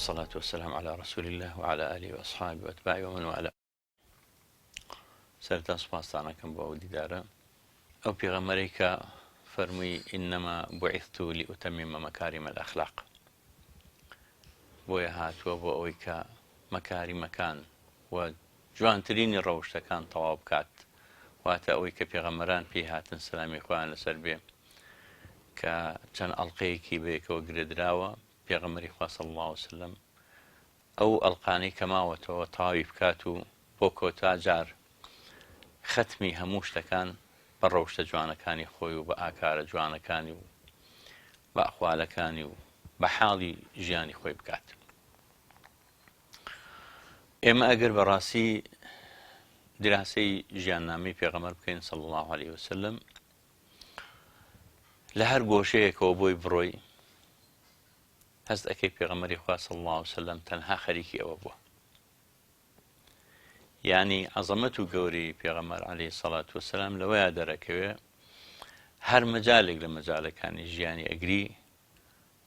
والصلاة والسلام على رسول الله وعلى آله وأصحابه وأتباعه ومن والاه. سرتا سپاسانەکەم بۆ ئەو دیدارە. ئەو پێغەمبەرێک کە فەرمووی ئینەما بوعثت لأتمم مكارم الأخلاق، بۆیە هاتووە بۆ ئەوەی کە مەکاریمەکان و جوانترینی ڕەوشتەکان تەواو بکات، واتە ئەوەی کە پێغەمبەران پێی هاتن سەلامی خۆیان لەسەر بێ کە چەند ئەڵقەیەکی بەیەکەوە گرێدراوە. پێغەمبەری خوا صلی الله علیه وسلم ئەو ئەڵقانەی کە ماوەتەوە تەواوی بکات و بۆ کۆتا جار ختمی هەموو شتەکان بە ڕەوشتە جوانەکانی خۆی و بە ئاکارە جوانەکانی و بە ئەحوالەکانی و بە حاڵی ژیانی خۆی بکات. ئێمە ئەگەر بەڕاستی دراسی ژیاننامەی پێغەمبەر بکەین صلی الله علیه وسلم، لە هەر گۆشەیەکەوە بۆی بڕۆی هەست ئەکەی پێغەمبەری خوا صلی الله علیه وسلم تەنها خەریکی ئەوە بووە. یعنی عەزەمەت و گەورەی پێغەمبەر عەلەیهی سەڵات وەسەلام لەوەیە دەرەکەوێ هەر مەجالێک لە مەجالەکانی ژیانی ئەگری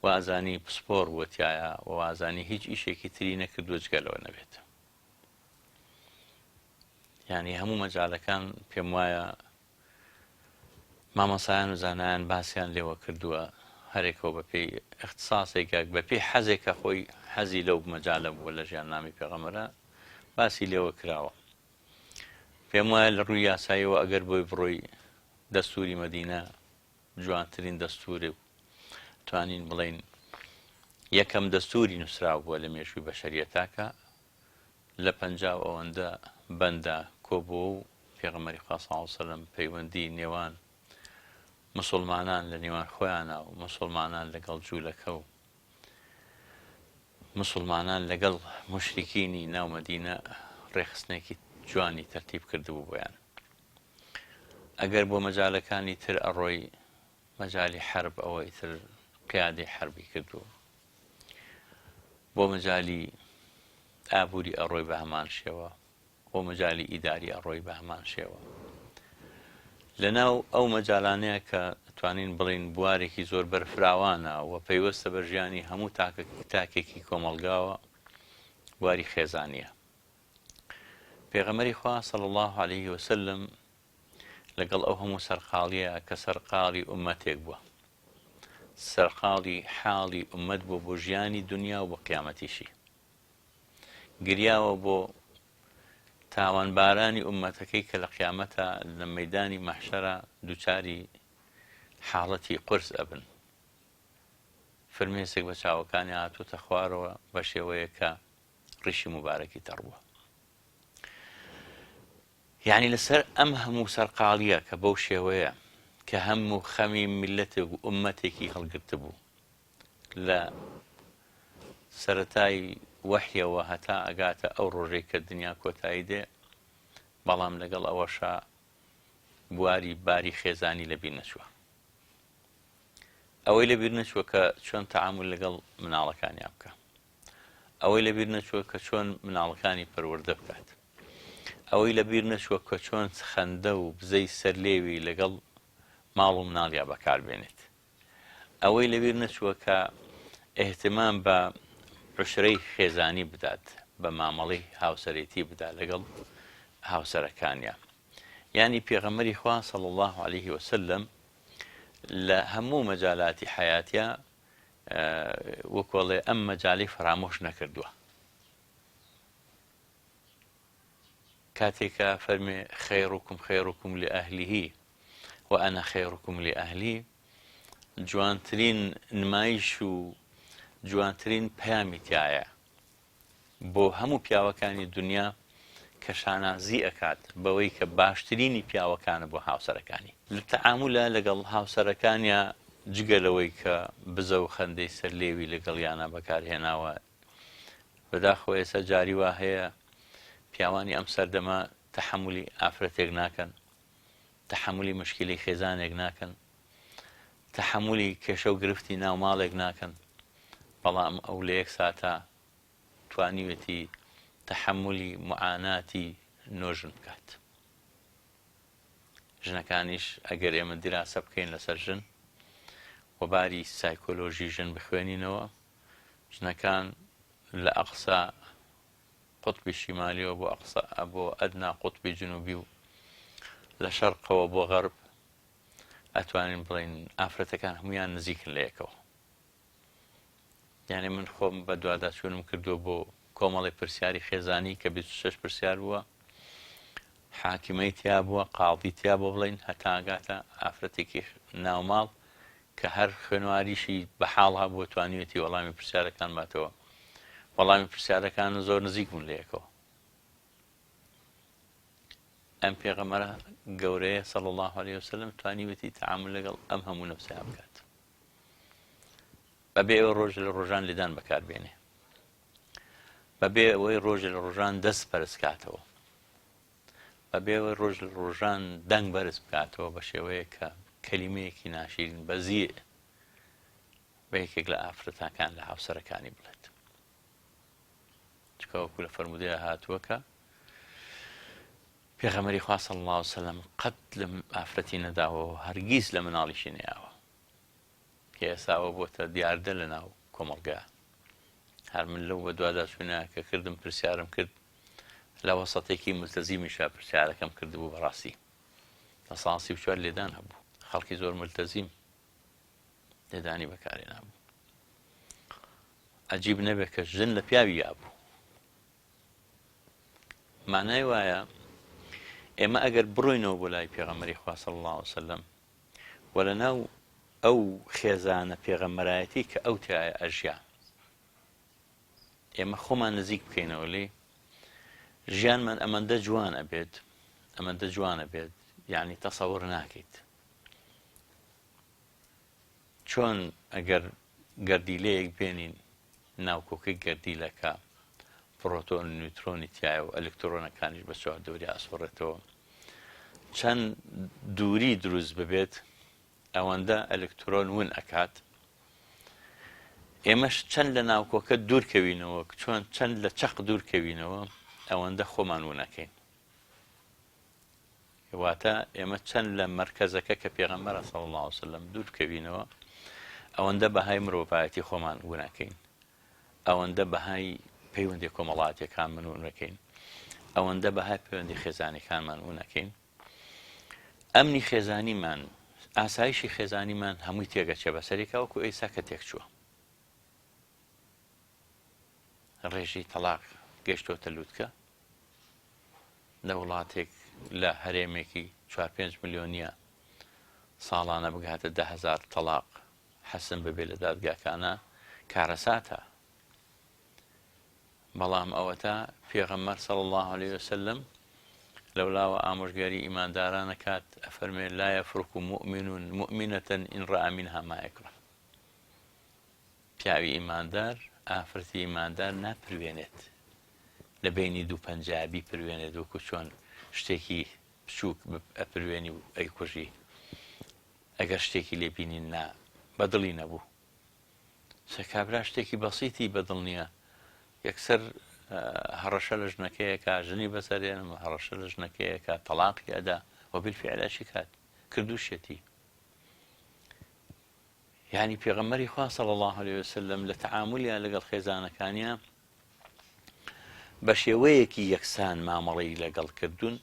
و ئازانی پسپۆر وتیایە و ئازانی هیچ ئیشێکی تری نەکردووە جگە لەوە نەبێت. یعنی هەموو مەجالەکان پێم وایە مامۆسایان و زانایان باسییان لێوە کردووە، هەرێکەوە بەپێی اختصاسێکە بەپێی حەزێکە خۆی حەزی لەو مەجالە بووە لە ژیاننامی پێغەمبەرە باسی لێوە کراوە. پێم وایە لە ڕووی یاساییەوە ئەگەر بۆی بڕۆی دەستوری مەدینە جوانترین دەستورێ و توانین بڵێن یەکەم دەستوری نووسراو بووە لە مێژووی بەشەریەتاکە، لە پەنجاو ئەوەندە بەندە کۆبووە و پێغەمبەری خوا صلی الله علیه وسلم پەیوەندی نێوان مسلمانان لە نێوان خۆیانە و مسلمانان لەگەڵ جوولەکە و مسلمانان لەگەڵ مشریکینی ناو مەدینە ڕێخستنێکی جوانی تەرتیب کردبوو بۆیان. ئەگەر بۆ مەجالەکانی تر ئەڕۆی مەجالی حرب ئەوەی تر قیادەی حربی کردووە، بۆ مەجالی ئابووری ئەڕۆی بە هەمان شێوە، بۆ مەجالی ئیداری ئەڕۆی بە هەمان شێوە. لەناو ئەو مەجالانەیە کە توانین بڵین بوارێکی زۆر بەرفراوانە و پەیوەستە بە ژیانی هەموو تاکێکی کۆمەڵگاوە، بواری خێزانیە. پێغەمبەری خوا صلی الله علیه وسلم لەگەڵ ئەو هەموو سەرقاڵیە کە سەرقاڵی ئومەتێک بووە، سەرقاڵی حاڵی ئومەت بووە بۆ ژیانی دنیا و بۆ قیامەتیشی، گریاوە بۆ تاوانبارانی ئومەتەکەی کە لە قیامەتە لە مەیدانی مەحشەرە دووچاری حاڵەتی قورس ئەبن. فرمێسێک بە چاوەکانی هاتووەتە خوارەوە بە شێوەیە کە ڕیشی مبارەکی تەڕبووە. یعنی لەسەر ئەم هەموو سەرقاڵیە کە بەو شێوەیە کە هەموو خەمی میلەتێک و ئومەتێکی هەڵگرتە بوو لە سەرەتای وەحیەوە هەتا ئەگاتە ئەو ڕۆژەی کە دنیا کۆتایی دێ، بەڵام لەگەڵ ئەوەشە باری خێزانی لەبیر نەچووە. ئەوەی لەبیر نەچووە کە چۆن تەعامل لەگەڵ مناڵەکانیان بکە، ئەوەی لەبیر نەچووە کە چۆن مناڵەکانی پەروەردە بکات، ئەوەی لەبیر نەچووە کە چۆن خەندە و بزەی سەرلێوی لەگەڵ ماڵ و مناڵیا بەکاربێنێت، ئەوەی لەبیر نەچووە کە ئێحتیمام بە عوشرەی خێزانی بدات، بە مامەڵەی هاوسەرێتی بدات لەگەڵ هاوسەرەکانیان. یعنی پێغەمبەری خوا صلی الله علیه وسلم لە هەموو مەجالاتی حیاتیە وەکوڵێ ئەم مەجالی فرامۆش نەکردووە. کاتێکە فەرمێ خەیڕوکم خەیڕوکم لئەهلیه وئەنە خەیڕوکم لئەهلی، جوانترین نمایش و جوانترین پەیامی تایە بۆ هەموو پیاوەکانی دنیا کە شانازی ئەکات بەوەی کە باشترینی پیاوەکانە بۆ هاوسەرەکانی. لە تەعامولە لەگەڵ هاوسەرەکانیە جگە لەوەی کە بزە و خەندەی سەرلێوی لەگەڵیانە بەکارهێناوە، بەداخەوە ئێستا جاری وا هەیە پیاوانی ئەم سەردەمە تەحەمولی ئافرەتێک ناکەن، تەحەمولی مشکلی خێزانێک ناکەن، تەحەمولی کێشە و گرفتی ناو ماڵێک ناکەن، بەڵام ئەو لە یەک ساتە توانیوێتی تەحەمولی معاناتی نۆژن بکات. ژنەکانیش ئەگەر ئێمە دیراسە بکەین لەسەر ژن و باری سایکۆلۆژی ژن بخوێنینەوە، ژنەکان لە ئەقسا قوتبی شیمالیەوە بۆ ئەدنا قوتبی جنوبی و لە شەرقەوە بۆ غەرب ئەتوانین بڵین ئافرەتەکان هەمویان نزیکن لە یەکەوە. یعنی من خۆم بە دوواداچوونم کردووە بۆ کۆمەڵی پرسیاری خێزانی کە 26 پرسیار بووە، حاکمەی تیا بووە، قاڵی تیا بۆ بڵین، هەتا ئاگاتە ئافرەتێکی ناوماڵ کە هەر خوێنواریشی بەحاڵ هەبووە توانیوێتی وەڵامی پرسیارەکان باتەوە. وەڵامی پرسیارەکان زۆر نزیک بوون لە یەکەوە. ئەم پێغەمبەرە گەورەیە صلی الله عليه وسلم توانیوێتی تەعامل لەگەڵ ئەم هەموو نەفسەیە بکات بەبێ ئەوە ڕۆژ لە ڕۆژان لێدان بەکاربێنێ، بەبێ ئەوەی ڕۆژ لە ڕۆژان دەست بەرز کاتەوە، بەبێ ئەوەی ڕۆژ لە ڕۆژان دەنگ بەرز بکاتەوە بە شێوەیە کە کەلیمەیەکی ناشرین بەزیە بە یەکێک لە ئافرەتەکان لە هاوسەرەکانی بڵێت. چکە وەکو لە فەرمودەیە هاتووە کە پێغەمبەری خوا صلی الله علیه وسلم قەت لە ئافرەتی نەداوەوە، هەرگیز لە مناڵیشی نەیاوە، کە ئێستاوە بۆتە دیاردە لە ناو کۆمەڵگا. هەر من لەو بە دوواداچوونە کە کردم پرسیارم کرد لە وەسەتێکی ملتەزیمیشە پرسیارەکەم کردبوو بەڕاستی لە ساڵ 34 لێدان هەبوو، خەڵکی زۆر ملتەزیم لێدانی بەکارهێنابوو. عەجیب نەبێت کە ژن لە پیاوی یابوو. مانای وایە ئێمە ئەگەر بڕۆینەوە بۆ لای پێغەمبەری خوا صلی الله علیه وسلم و لەناو ئەو خێزانە پێغەمبەرایەتی کە ئەو تایە ئەژیا، ئێمە خۆمان نزیک بکەینەوە لێ، ژیانمان ئەمەندە جوانە بێت، ئەمەندە جوانە بێت، یعنی تەسەوڕ ناکەیت چۆن ئەگەر گەردیلەیەک بێنین ناو کۆکەی گەردیلەکە پرۆتۆن نیوترۆنی تایە و ئەلکترۆنەکانیش بە چواردەوری ئاسوڕێتەوە، چەند دووری دروست ببێت ئەوەندە ئەلکترۆن ون ئەکات. ئێمەش چەند لە ناو کۆکە دوورکەوینەوە، چۆن چەند لە چەق دوورکەوینەوە ئەوەندە خۆمان ونەکەین. واتە ئێمە چەند لە مەرکەزەکە کە پێغەمبەرە صلی الله علیه وسلم دوورکەوینەوە ئەوەندە بەهای مرۆڤایەتی خۆمان ونەکەین، ئەوەندە بەهای پەیوەندی کۆمەڵایەتیەکان من ونەکەین، ئەوەندە بەهای پەیوەندی خێزانیەکانمان ونەکەین. ئەمنی خێزانیمان، ئاسایشی خێزانیمان هەمووی تێگەچێ بەسەرێکە وەکو ئێستا کە تێک چووە. ڕێژی تەلاق گەیشتۆتە لووتکە لە وڵاتێک لە هەرێمێکی 4-5 ملیۆنیە ساڵانە بگاتە 10,000 تەلاق حەسم ببێ لە دادگاکانە کارەساتە. بەڵام ئەوەتە پێغەمبەر صلی الله عليه وسلم لەولاوە ئامۆژگاری ئیماندارانە کات ئەفەرمێ لا يفرق مؤمن مؤمنة إن رأى منها ما يكره. پیاوی ئیماندار ئافرەتی ئیماندار ناپروێنێت لە بینی دوو پەنجابی پروێنێت وەکو چۆن شتێکی بچووک ئەپروێنی و ئەیکوژی. ئەگەر شتێکی لێبینین نا بەدڵی نەبوو، سەکابرا شتێکی بەسیتی بەدڵ نییە، یەکسەر هەڕەشە لە ژنەکەیەکە، ژنی بەسەرێنم هەڕەشە لە ژنەکەیەکە، تەلاقی ئەدا و بالفعلاشی کات کردوشێتی. یعنی پێغەمبەری خوا صلی الله عليه وسلم لە تەعاملیان لەگەڵ خێزانەکانیە بە شێوەیەکی یەکسان مامەڵەی لەگەڵ کردوون،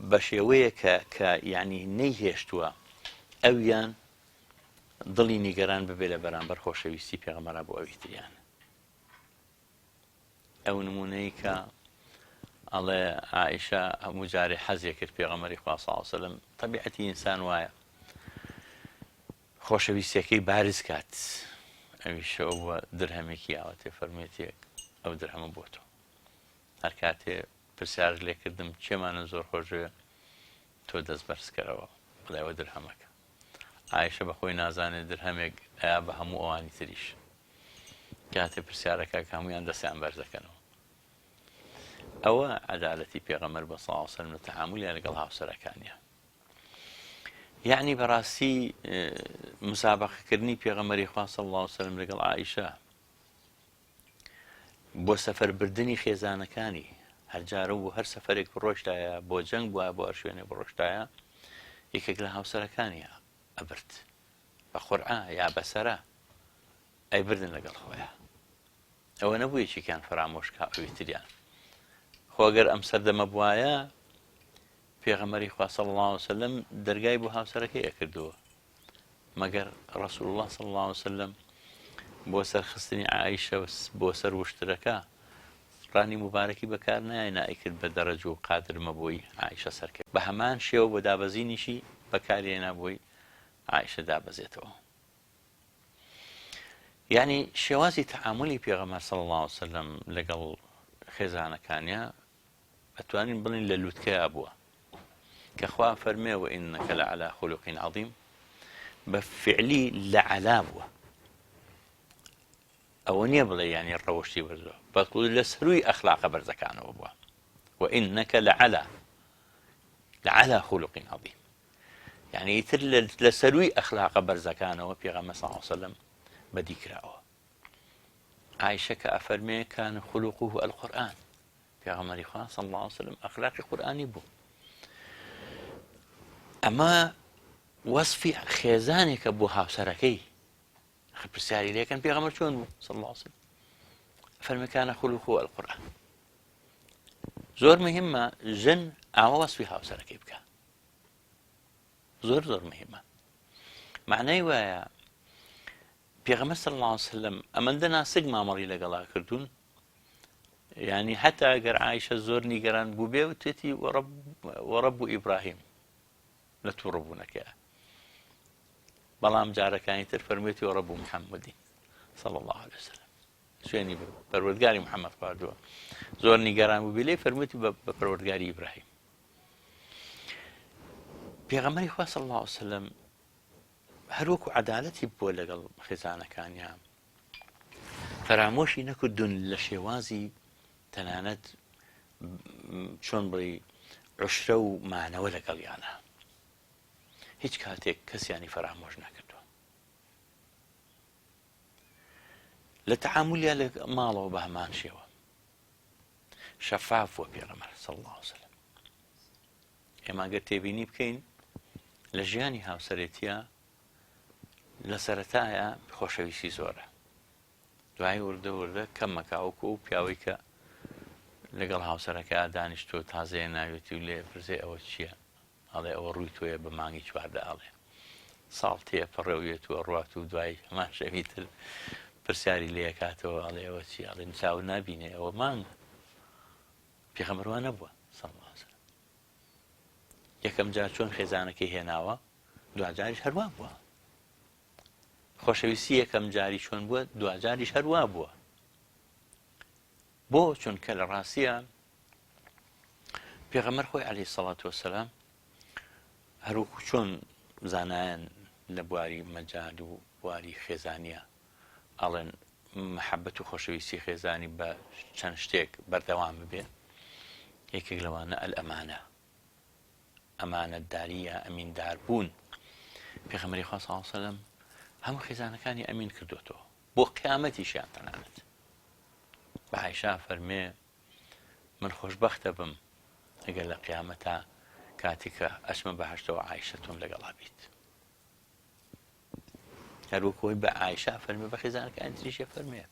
بە شێوەیە کە یعنی نەیهێشتووە ئەویان دڵی نیگەران ببێ لە بەرامبەر خۆشەویستی پێغەمبەرە بۆ ئەوی تریان. ئەو نمونەی کە ئەڵێ عائیشە هەموو جارێ حەزێ کرد پێغەمبەری خوا صلی الله عليه وسلم، طەبیعەتی ئینسان وایە خۆشەویستیەکەی بارز کات، ئەویشەوە بووە درهەمێکی یاوەتێ فەرمێتێک ئەو درهەمە بۆ تۆ. هەر کاتێ پرسیار لێکردم چێمانە زۆر خۆشوێ تۆ دەست بەرزکەرەوە بڵێەوە درهەمەکە. عایشە بەخۆی نازانێت درهەمێک ئایا بە هەموو ئەوانی تریش، کاتێ پرسیارەکە کە هەمویان دەستیان بەرزەکەنەوە. ئەوە عەدالەتی پێغەمبەر بە صلی الله علیه وسلم لە تەعاملیان لەگەڵ هاوسەرەکانیە. یعنی بەڕاستی مسابقەکردنی پێغەمبەری خوا صلی الله علیه وسلم لەگەڵ عایشە بۆ سەفەربردنی خێزانەکانی هەرجارە و هەر سەفەرێک بڕۆشتایە بۆ جەنگ بووە بۆ هەر شوێنێ بڕۆشتایە یەکێک لە هاوسەرەکانیە ئەبرد بە قورعا یا بەسەرا ئەیبردن لەگەڵ خۆیان. ئەوە نەبوو یەکێکیان فەرامۆشکا ئەوی تریان خۆگەر ئەم سەردەمە بوایە پێغەمبەری خوا صلی الله علیه وسلم دەرگای بۆ هاوسەرەکەی ئەکردووە مەگەر ڕەسوول الله صلی الله علیه وسلم بۆ سەرخستنی عائیشە بۆ سەر وشترەکە ڕانی مبارەکی بەکار نایە ئەیکرد بە دەرەج و قادرمە بۆی عائیشە سەرکرد بە هەمان شێوە بۆ دابەزینیشی بەکارهێنا بۆی عائیشە دابەزێتەوە یعنی شێوازی تەعاملی پێغەمبەر صلی الله علیه وسلم لەگەڵ خێزانەکانیە ئەتوانین بڵین لە لووتکەیە بووە کە خوا فەرمێ وئینەکە لەعەلا خولوق عەظیم بە فعلی لەعەلا بووە ئەوە نییە بڵێ یعنی ڕەوشی بەرزووە بەڵکو لە سەرووی ئەخلاقە بەرزەکانەوە بووە وئینەکە لەعەلا خولوق عەظیم یعنی ئیتر لە سەرووی ئەخلاقە بەرزەکانەوە پێغەمبەر صلی الله علیه وسلم بەدی کراوە عائیشە کە ئەفەرمێ کان خولوقه القورئان پێغەمبەری خوا صلی الله علیه وسلم ئەخلاقی قورئانی بوو ئەمە وەصفی خێزانێکە بۆ هاوسەرەکەی پرسیاری لێکەن پێغەمبەر چۆن بوو صلی الله علیه وسلم فەرمێ کان خولوقه القورئان زۆر مهمە ژن ئاوا وەصفی هاوسەرەکەی بکە زۆر مهمە معنای وایە پێغەمبەر صلی الله علیه وسلم ئەمەندە ناسک مامەڵی لەگەڵا کردوون یعنی حتا ئەگەر عایشە زۆر نیگەران بوو بێ وتێتی وەڕەب ئیبراهیم لە تووڕەبوونەکەیە بەڵام جارەکانی تر فەرموویەتی وەڕەب محەممەدی صلی الله علیه وسلم سوێنی پەروەردگاری محەممەد خواردووە زۆر نیگەران بوو بێ لێ فەرموویەتی بە پەروەردگاری ئیبراهیم پێغەمبەری خوا صلی الله علیه وسلم هەروەکو عەدالەتی بووە لەگەڵ خێزانەکانیان فەرامۆشی نەکردوون لە شێوازی تەنانەت چۆن بڵێ عوشرە و مانەوە لەگەڵیانە هیچ کاتێک کەسیانی فەرامۆش نەکردووە لە تەعاملیان لە ماڵەوە بە هەمان شێوە شەفاف بووە پێغەمبەر صلی الله علیه وسلم ئێمە ئەگەر تێبینی بکەین لە ژیانی هاوسەرێتیە لە سەرەتایە خۆشەویستی زۆرە دوای وردە کەم مەکاوەکو و پیاوەی کە لەگەڵ هاوسەرەکە دانیشتۆ تازەیە ناوێتی و لێ پرسێ ئەوە چییە ئەڵێ ئەوە ڕووی تۆیە بە مانگی چواردە ئاڵێ ساڵ تێپەڕێوێت و ڕوات و دوای هەمان شەوی تر پرسیاری لێ کاتەوە ئەڵێ ئەوە چی ئەڵێ چاو نابینێ ئەوە مانگ پێغەمبەر وا نەبووە صلی الله علیه وسلم یەکەم جار چۆن خێزانەکەی هێناوە دوجاریش هەروە بووە خۆشەویستی یەکەم جاری چۆن بووە دوجاریش هەروە بووە بۆ چونکە لە ڕاستیە پێغەمبەر خۆی عەلەیهی سەڵات وەسەلام هەروەکو چۆن زانایان لە بواری مەجال و بواری خێزانیە ئەڵێن محەبەت و خۆشەویستی خێزانی بە چەند شتێک بەردەوام ببێ یەکێک لەوانە ئەلئەمانە ئەمانەتداریە ئەمیندار بوون پێغەمبەری خوا صلی الله علیه وسلم هەموو خێزانەکانی ئەمین کردوێتەوە بۆ قیامەتیشیان تەنانەت بە عایشە فەرمێ من خۆشبەختە بم ئەگەر لە قیامەتە کاتێکە ئەچمە بەهەشتەوە عایشە تۆم لەگەڵا بیت هەروەکۆی بە عایشە فەرمێ بە خێزانەکانی تریشە فەرمێ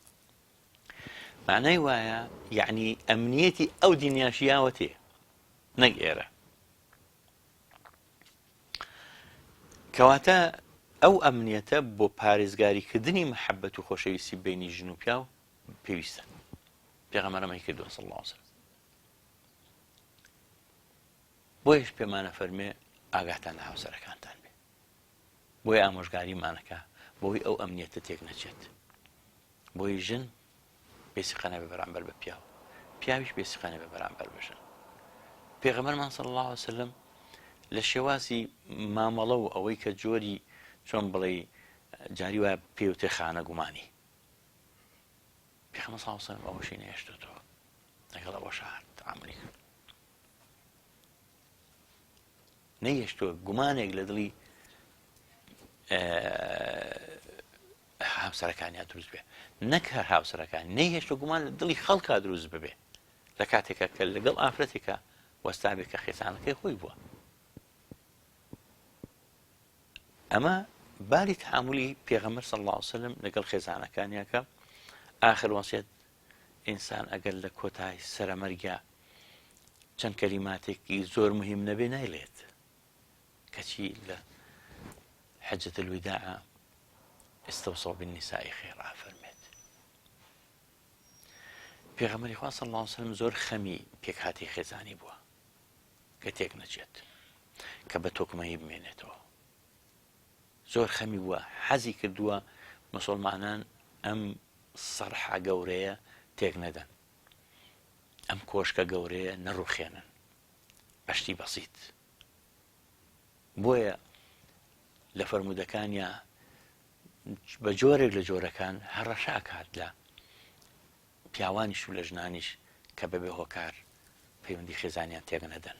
معنای وایە یعنی ئەمنیەتی ئەو دینیاشیاوە تێ نەک ئێرە کەواتە ئەو ئەمنیەتە بۆ پارێزگاریکردنی محەبەت و خۆشەویستی بینی ژن و پیا و پێویستە پێغەمبەرەمەی کردووە صلی الله علیه وسلم بۆیش پێمانە فەرمێ ئاگاتان لە هاوسەرەکانتان بێ بۆی ئامۆژگاریمانەکە بۆی ئەو ئەمنیەتە تێک نەچێت بۆی ژن بێسیقانە بە بەرامبەر بە پیاو پیاویش بێسیقانە بە بەرامبەر بە ژن پێغەمبەرمان صلی الله علیه وسلم لە شێوازی مامەڵە و ئەوەی کە جۆری چۆن بڵێ جاری وایە پێوتێ خانە گومانی پێغەمبەر صلی الله علیه وسلم ئەوەشی نەهێشتۆتەوە لەگەڵ ئەوە شەهر تەعاملی کرد نەیهێشتۆ گومانێک لە دڵی هاوسەرەکانیان دروست بێ نەک هەر هاوسەرەکانی نەیهێشتۆ گومان لە دڵی خەڵکا دروست ببێ لە کاتێکە کە لەگەڵ ئافرەتێکە وەستابێت کە خێزانەکەی خۆی بووە ئەمە باری تەعاملی پێغەمبەر صلی الله علیه وسلم لەگەڵ خێزانەکانیەکە ئاخر وەسیەت ئینسان ئەگەر لە کۆتای سەرەمەرگا چەند کەلیماتێکی زۆر مهم نەبێ نایڵێت کەچی لە حەجەت الوداع استوصوا بالنساء خيرا فەرمێت پێغەمبەری خوا صلی الله علیه وسلم زۆر خەمی پێک هاتی خێزانی بووە کە تێک نەچێت کە بە تۆکمەیی بمێنێتەوە زۆر خەمی بووە حەزی کردووە مسلمانان ئەم سەرحە گەورەیە تێک نەدەن ئەم کۆشکە گەورەیە نەڕوخێنن بەشتی بەسیط بۆیە لە فەرمودەکانیە بە جۆرێک لە جۆرەکان هەڕەشە ئەکات لە پیاوانیش و لە ژنانیش کە بەبێ هۆکار پەیوەندی خێزانیان تێک نەدەن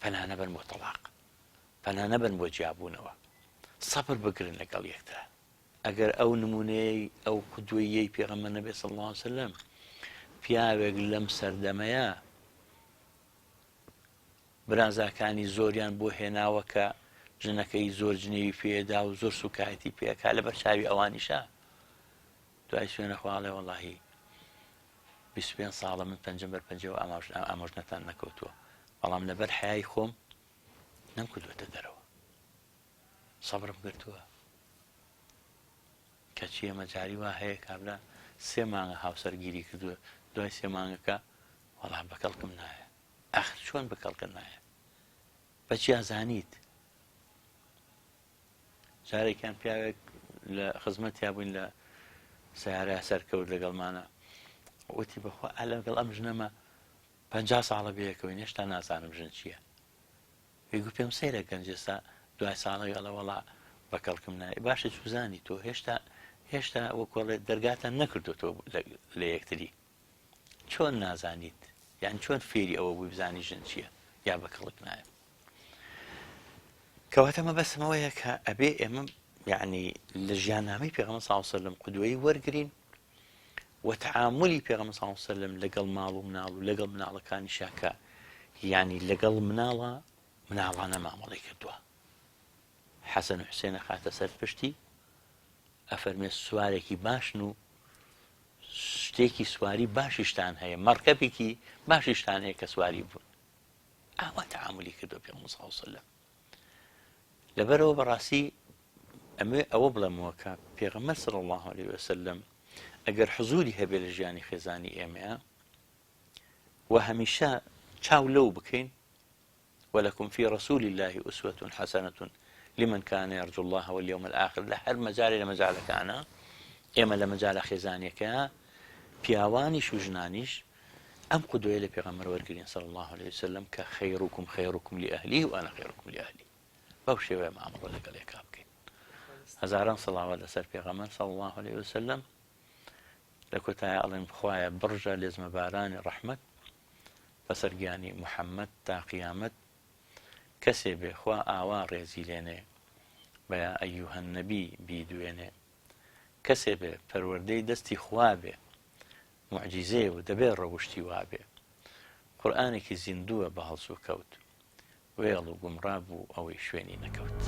پەنا نەبن بۆ تەلاق پەنا نەبن بۆ جیابوونەوە سەبر بگرن لەگەڵ یەکترا ئەگەر ئەو نمونەیەی ئەو قودوەیەی پێغەمبەر نەبێ صلی الله علیه وسلم پیاوێک لەم سەردەمەیە برازاکانی زۆریان بۆ هێناوە کە ژنەکەی زۆر جنێوی پێدا و زۆر سوکایەتی پێکا لەبەر چاوی ئەوانیشە دوای سوێنە خواڵێ وەڵاهی 25 ساڵە من پەنجەم بەر پەنجەوە ئامۆژنەتان نەکەوتووە بەڵام لەبەر حیای خۆم نەمکردوێتە دەرەوە سەبرم کردووە کەچی ئەمە جاری وا هەیە کابرا 3 مانگە هاوسەرگیری کردووە دوای 3 مانگەکە وەڵام بەکەڵکم نایە ئاخر چۆن بەکەڵکە نایە بەچی ئازانیت جارێکیان پیاوێک لە خزمەتیا بووین لە سیارە سەرکەوت لەگەڵمانە وتی بەخوا لەگەڵ ئەم ژنەمە 50 ساڵە بەیەکەوەی هێشتا نازانم ژن چییە ویگو پێم سەیرە گەنجێستا دوای ساڵێکەڵە وەڵا بەکەڵکم نایە باشە چوزانی تۆ هێشتا وەکوڵێت دەرگاتان نەکردوتەوە لە یەکتری چۆن نازانیت یان چۆن فێری ئەوە بووی بزانی ژن چییە یا بەکەڵک نایە کەواتە مەبەستمەوەیە کە ئەبێ ئێمە یعنی لە ژیاننامەی پێغەمبەر صلی الله علیه وسلم قودوەی وەرگرین و تعاملی پێغەمبەر صلی الله علیه وسلم لەگەڵ ماڵ و مناڵ و لەگەڵ مناڵەکانی شاکە یعنی لەگەڵ مناڵانە مامەڵەی کردووە حەسەن و حوسێنە خاتە سەر پشتی ئەفەرمێ سوارێکی باشن و شتێکی سواری باشیشتان هەیە مەرکەبێکی باشیشتان هەیە کە سواری بوون ئاوا تعاملی کردو پێغەمبەر صلی الله علیه وسلم لەبەرەوە بەڕاستی ئەوە بڵێمەوە کە پێغەمبەر صلی الله علیه وسلم ئەگەر حزوری هەبێ لە ژیانی خێزانی ئێمەیە و هەمیشە چاو لەو بکەین ولكم في رسول الله أسوة حسنة لمن كان يرجو الله واليوم الآخر لهر مجال لمجال كان إما لمجال خزانيك بياوانيش وجنانيش أم قدوة لبيغمبر والقرين صلى الله عليه وسلم كخيركم خيركم لأهلي وأنا خيركم لأهلي بوشي وما أمر لك عليك أبكين هزاران صلى الله عليه وسلم بيغمبر صلى الله عليه وسلم لكتا الله بخوايا برجة لازم باران رحمة بسرقاني محمد تا قيامت کەسێ بێ خوا ئاوا ڕێزی لێنێ بەیا ئەیوهە نەبی بیدوێنێ کەسێ بێ پەروەردەی دەستی خوا بێ موعجیزەیە و دەبێ ڕەوشتی وا بێ قورئانێکی زیندووە بە هەڵس و کەوت وێڵ و گومڕا بوو ئەوەی شوێنی نەکەوت